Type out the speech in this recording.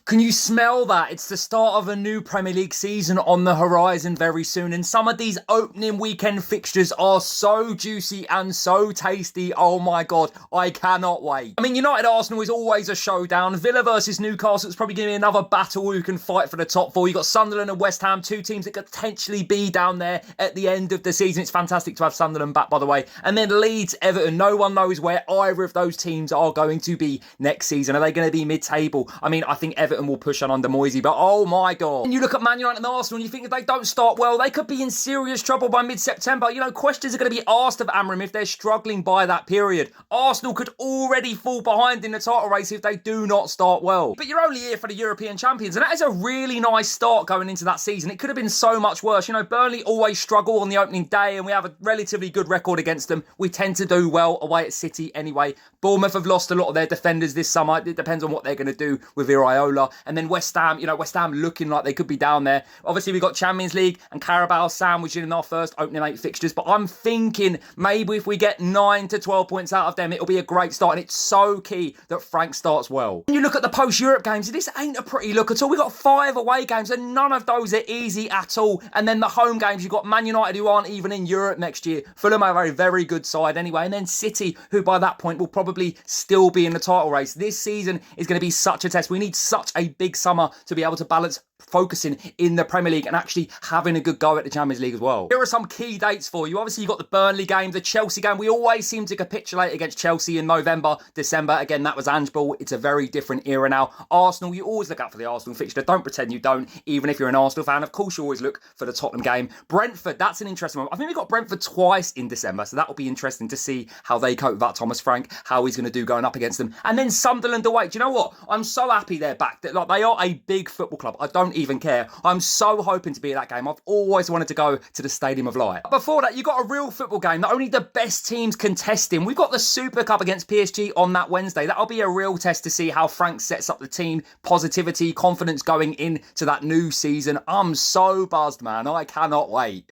Can you smell that? It's the start of a new Premier League season on the horizon very soon, and some of these opening weekend fixtures are so juicy and so tasty. Oh my God, I cannot wait. I mean, United-Arsenal is always a showdown. Villa versus Newcastle is probably going to be another battle who can fight for the top four. You've got Sunderland and West Ham, two teams that could potentially be down there at the end of the season. It's fantastic to have Sunderland back, by the way. And then Leeds, Everton. No one knows where either of those teams are going to be next season. Are they going to be mid-table? I mean, I think Everton will push on under Moisey, but oh my God. And you look at Man United and Arsenal and you think if they don't start well, they could be in serious trouble by mid-September. Questions are going to be asked of Amram if they're struggling by that period. Arsenal could already fall behind in the title race if they do not start well. But you're only here for the European champions, and that is a really nice start going into that season. It could have been so much worse. Burnley always struggle on the opening day, and we have a relatively good record against them. We tend to do well away at City anyway. Bournemouth have lost a lot of their defenders this summer. It depends on what they're going to do with Iraola. And then West Ham, West Ham looking like they could be down there. Obviously, we've got Champions League and Carabao sandwiched in our first opening 8 fixtures. But I'm thinking maybe if we get 9 to 12 points out of them, it'll be a great start. And it's so key that Frank starts well. When you look at the post-Europe games, this ain't a pretty look at all. We've got 5 away games and none of those are easy at all. And then the home games, you've got Man United who aren't even in Europe next year. Fulham are a very good side anyway. And then City, who by that point will probably still be in the title race. This season is going to be such a test. We need such a big summer to be able to balance focusing in the Premier League and actually having a good go at the Champions League as well. Here are some key dates for you. Obviously, you've got the Burnley game, the Chelsea game. We always seem to capitulate against Chelsea in November, December. Again, that was Ange Ball. It's a very different era now. Arsenal, you always look out for the Arsenal fixture. Don't pretend you don't, even if you're an Arsenal fan. Of course, you always look for the Tottenham game. Brentford, that's an interesting one. I think we've got Brentford twice in December, so that will be interesting to see how they cope without Thomas Frank, how he's going to do going up against them. And then Sunderland away. Do you know what? I'm so happy they're back. They are a big football club. I don't even care. I'm so hoping to be at that game. I've always wanted to go to the Stadium of Light. Before that, you've got a real football game that only the best teams can test in. We've got the Super Cup against PSG on that Wednesday. That'll be a real test to see how Frank sets up the team. Positivity, confidence going into that new season. I'm so buzzed, man. I cannot wait.